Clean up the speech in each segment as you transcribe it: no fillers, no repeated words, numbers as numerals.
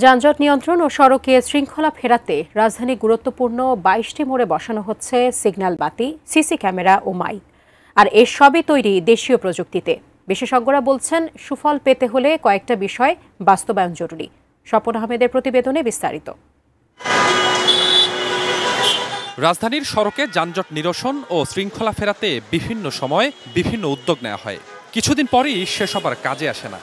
যানজট নিয়ন্ত্রণ ও সড়কে শৃঙ্খলা ফেরাতে রাজধানী গুরুত্বপূর্ণ ২২টি মোড়ে বসানো হচ্ছে সিগন্যাল বাতি, সিসি ক্যামেরা ও মাইক। আর এর সবই তৈরি দেশীয় প্রযুক্তিতে। বিশেষজ্ঞরা বলছেন, সুফল পেতে হলে কয়েকটা বিষয় বাস্তবায়ন জরুরি। স্বপন আহমেদের প্রতিবেদনে বিস্তারিত। রাজধানীর সড়কে যানজট নিরসন ও শৃঙ্খলা ফেরাতে বিভিন্ন সময় বিভিন্ন উদ্যোগ নেওয়া হয়। কিছুদিন পরই সেসব আর কাজে আসে না।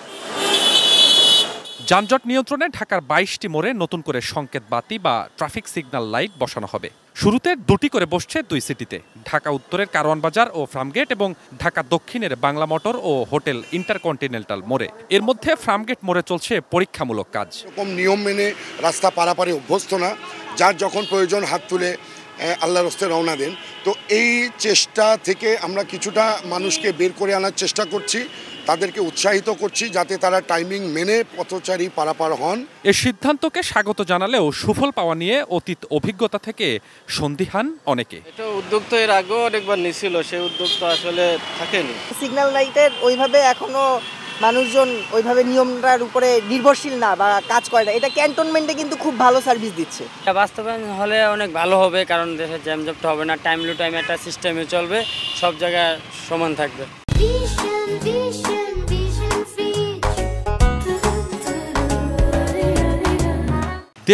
যানজট নিয়ন্ত্রণে ঢাকার ২২টি মোড়ে নতুন করে সংকেত বাতি বা ট্রাফিক সিগন্যাল লাইট বসানো হবে। শুরুতে ২টি করে বসছে ২ সিটিতে, ঢাকা উত্তরের কারওয়ান বাজার ও ফার্মগেট এবং ঢাকা দক্ষিণের বাংলা মোটর ও হোটেল ইন্টারকন্টিনেন্টাল মোড়ে। এর মধ্যে ফার্মগেট মোড়ে চলছে পরীক্ষামূলক কাজ। এরকম নিয়ম মেনে রাস্তা পারাপারে অভ্যস্ত না, যার যখন প্রয়োজন হাত তুলে আল্লাহর রাস্তে রওনা দেন। তো এই চেষ্টা থেকে আমরা কিছুটা মানুষকে বের করে আনার চেষ্টা করছি, তাদেরকে উৎসাহিত করছি যাতে তারা টাইমিং মেনে পথচারী পারাপার হন। এ সিদ্ধান্তকে স্বাগত জানালেও সুফল পাওয়া নিয়ে অতীত অভিজ্ঞতা থেকে সন্দিহান অনেকে। এটা উদ্যোগ তো এর আগেও অনেকবার নিছিল, সেই উদ্যোগ তো আসলে থাকেনি। সিগন্যাল লাইটের ওইভাবে এখনো মানুষজন ওইভাবে নিয়মটার উপরে নির্ভরশীল না বা কাজ করে না। এটা ক্যান্টনমেন্টে কিন্তু খুব ভালো সার্ভিস দিচ্ছে। এটা বাস্তবায়ন হলে অনেক ভালো হবে, কারণ দেশের জ্যামজটটা হবে না, টাইম টু টাইম একটা সিস্টেমে চলবে, সব জায়গায় সমান থাকবে।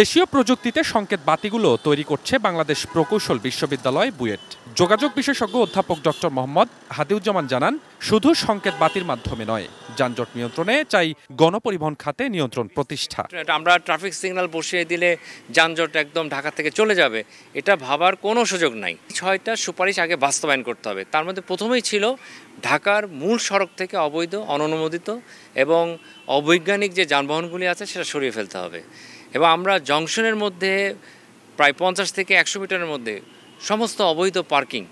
দেশীয় প্রযুক্তিতে সংকেত বাতিগুলো তৈরি করছে বাংলাদেশ প্রকৌশল বিশ্ববিদ্যালয় বুয়েট। যোগাযোগ বিশেষজ্ঞ অধ্যাপক ডক্টর মোহাম্মদ হাদিউজ্জামান জানান, শুধু সংকেত বাতির মাধ্যমে নয়, যানজট নিয়ন্ত্রণে চাই গণপরিবহন খাতে নিয়ন্ত্রণ প্রতিষ্ঠা। আমরা ট্রাফিক সিগন্যাল বসিয়ে দিলে যানজট একদম ঢাকা থেকে চলে যাবে, এটা ভাবার কোনো সুযোগ নাই। ৬টা সুপারিশ আগে বাস্তবায়ন করতে হবে। তার মধ্যে প্রথমেই ছিল ঢাকার মূল সড়ক থেকে অবৈধ, অননুমোদিত এবং অবৈজ্ঞানিক যে যানবাহনগুলি আছে সেটা সরিয়ে ফেলতে হবে। এবং আমরা জংশনের মধ্যে প্রায় ৫০ থেকে ১০০ মিটারের মধ্যে সমস্ত অবৈধ পার্কিং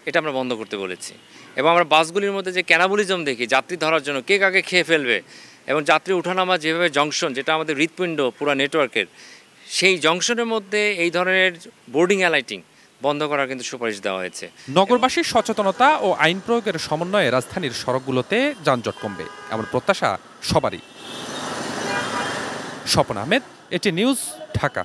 এটা আমরা বন্ধ করতে বলেছি। এবং আমরা বাসগুলির মধ্যে যে ক্যানাবলিজম দেখি, যাত্রী ধরার জন্য কে কাকে খেয়ে ফেলবে, এবং যাত্রী ওঠানামা যেভাবে জংশন, যেটা আমাদের হৃৎপিণ্ড পুরো নেটওয়ার্কের, সেই জংশনের মধ্যে এই ধরনের বোর্ডিং অ্যালাইটিং বন্ধ করার কিন্তু সুপারিশ দেওয়া হয়েছে। নগরবাসীর সচেতনতা ও আইন প্রয়োগের সমন্বয়ে রাজধানীর সড়কগুলোতে যানজট কমবে, এমন প্রত্যাশা সবারই। স্বপন আহমেদ, এটি নিউজ, ঢাকা।